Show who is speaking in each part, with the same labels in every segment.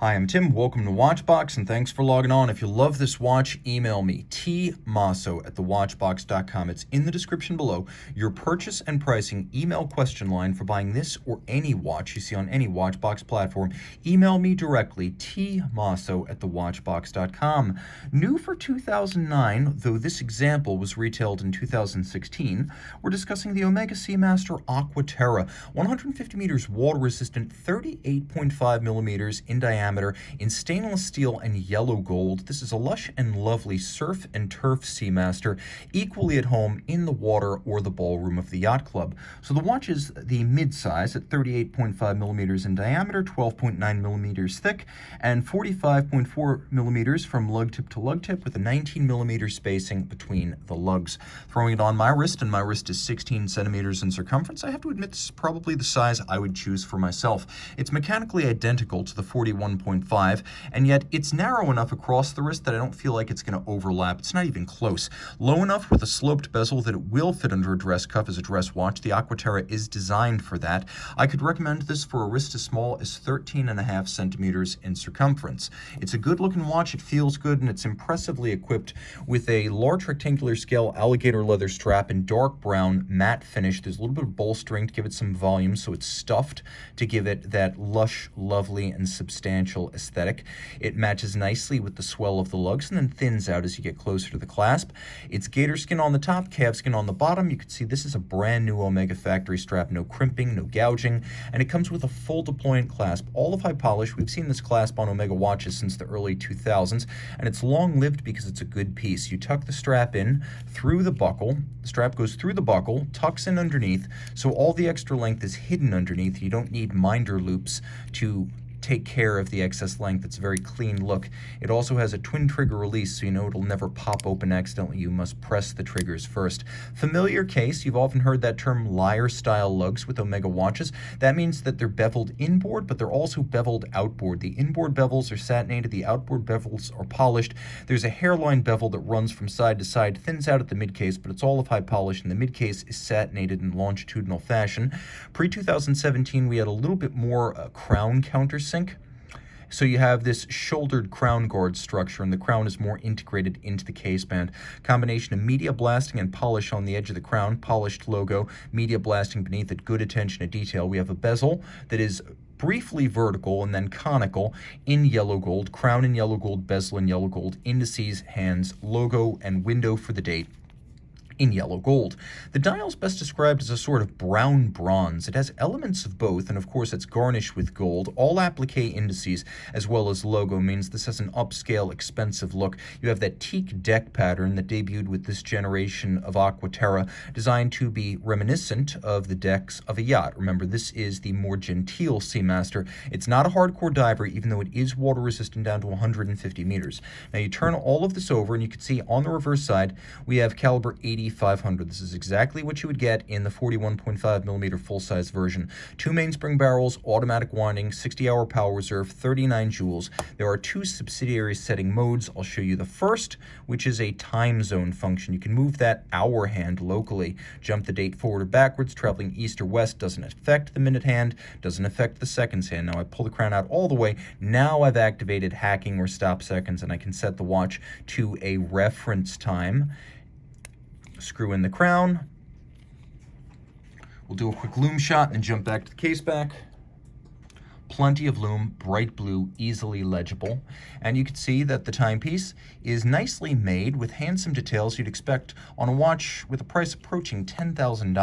Speaker 1: Hi, I'm Tim. Welcome to Watchbox, and thanks for logging on. If you love this watch, email me, tmosso@thewatchbox.com. It's in the description below. Your purchase and pricing email question line for buying this or any watch you see on any Watchbox platform. Email me directly, tmosso@thewatchbox.com. New for 2009, though this example was retailed in 2016, we're discussing the Omega Seamaster Aqua Terra, 150 meters water-resistant, 38.5 millimeters in diameter, in stainless steel and yellow gold. This is a lush and lovely surf and turf Seamaster, equally at home in the water or the ballroom of the yacht club. So the watch is the mid-size at 38.5 millimeters in diameter, 12.9 millimeters thick, and 45.4 millimeters from lug tip to lug tip, with a 19 millimeter spacing between the lugs. Throwing it on my wrist, and my wrist is 16 centimeters in circumference, I have to admit this is probably the size I would choose for myself. It's mechanically identical to the 41.5, and yet it's narrow enough across the wrist that I don't feel like it's going to overlap. It's not even close. Low enough with a sloped bezel that it will fit under a dress cuff as a dress watch. The Aqua Terra is designed for that. I could recommend this for a wrist as small as 13.5 centimeters in circumference. It's a good looking watch, it feels good, and it's impressively equipped with a large rectangular scale alligator leather strap in dark brown matte finish. There's a little bit of bolstering to give it some volume, so it's stuffed to give it that lush, lovely, and substantial aesthetic. It matches nicely with the swell of the lugs and then thins out as you get closer to the clasp. It's gator skin on the top, calf skin on the bottom. You can see this is a brand new Omega factory strap, no crimping, no gouging, and it comes with a full deployant clasp, all of high polish. We've seen this clasp on Omega watches since the early 2000s, and it's long-lived because it's a good piece. You tuck the strap in through the buckle, the strap goes through the buckle, tucks in underneath, so all the extra length is hidden underneath. You don't need minder loops to take care of the excess length. It's a very clean look. It also has a twin trigger release, so you know it'll never pop open accidentally. You must press the triggers first. Familiar case, you've often heard that term lyre style lugs with Omega watches. That means that they're beveled inboard, but they're also beveled outboard. The inboard bevels are satinated, the outboard bevels are polished. There's a hairline bevel that runs from side to side, thins out at the mid-case, but it's all of high polish, and the mid-case is satinated in longitudinal fashion. Pre-2017, we had a little bit more crown countersink. So you have this shouldered crown guard structure, and the crown is more integrated into the case band. Combination of media blasting and polish on the edge of the crown, polished logo, media blasting beneath it, good attention to detail. We have a bezel that is briefly vertical and then conical in yellow gold, crown in yellow gold, bezel in yellow gold, indices, hands, logo, and window for the date in yellow gold. The dial is best described as a sort of brown bronze. It has elements of both, and of course it's garnished with gold. All applique indices as well as logo means this has an upscale, expensive look. You have that teak deck pattern that debuted with this generation of Aqua Terra, designed to be reminiscent of the decks of a yacht. Remember, this is the more genteel Seamaster. It's not a hardcore diver, even though it is water resistant down to 150 meters. Now you turn all of this over, and you can see on the reverse side we have caliber 8500. This is exactly what you would get in the 41.5 millimeter full-size version. Two mainspring barrels, automatic winding, 60-hour power reserve, 39 joules. There are two subsidiary setting modes. I'll show you the first, which is a time zone function. You can move that hour hand locally, jump the date forward or backwards, traveling east or west. Doesn't affect the minute hand, doesn't affect the seconds hand. Now I pull the crown out all the way. Now I've activated hacking or stop seconds, and I can set the watch to a reference time. Screw in the crown. We'll do a quick loom shot and then jump back to the case back. Plenty of loom, bright blue, easily legible. And you can see that the timepiece is nicely made with handsome details you'd expect on a watch with a price approaching $10,000, and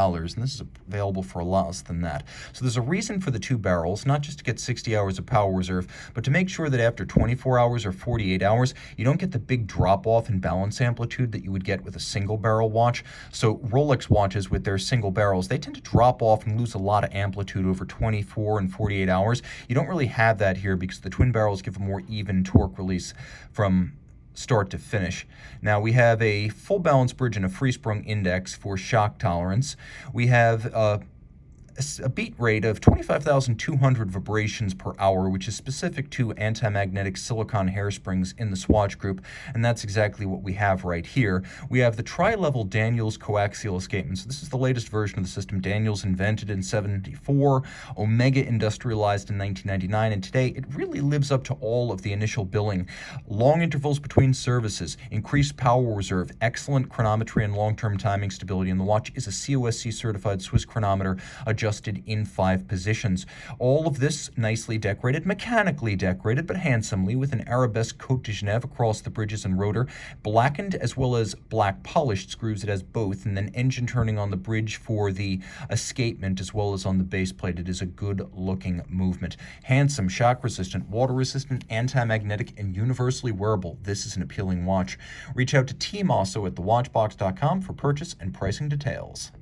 Speaker 1: this is available for a lot less than that. So there's a reason for the two barrels, not just to get 60 hours of power reserve, but to make sure that after 24 hours or 48 hours, you don't get the big drop-off in balance amplitude that you would get with a single barrel watch. So Rolex watches with their single barrels, they tend to drop off and lose a lot of amplitude over 24 and 48 hours. You don't really have that here because the twin barrels give a more even torque release from start to finish. Now we have a full balance bridge and a free sprung index for shock tolerance. We have a beat rate of 25,200 vibrations per hour, which is specific to anti-magnetic silicon hairsprings in the swatch group, and that's exactly what we have right here. We have the tri-level Daniels coaxial escapement. So this is the latest version of the system. Daniels invented in '74, Omega industrialized in 1999, and today it really lives up to all of the initial billing. Long intervals between services, increased power reserve, excellent chronometry and long-term timing stability, and the watch is a COSC certified Swiss chronometer adjusted in 5 positions. All of this nicely decorated, mechanically decorated, but handsomely, with an arabesque Cote de Genève across the bridges and rotor, blackened as well as black polished screws. It has both, and then engine turning on the bridge for the escapement as well as on the base plate. It is a good looking movement. Handsome, shock resistant, water resistant, anti-magnetic, and universally wearable. This is an appealing watch. Reach out to Team Mosso at thewatchbox.com for purchase and pricing details.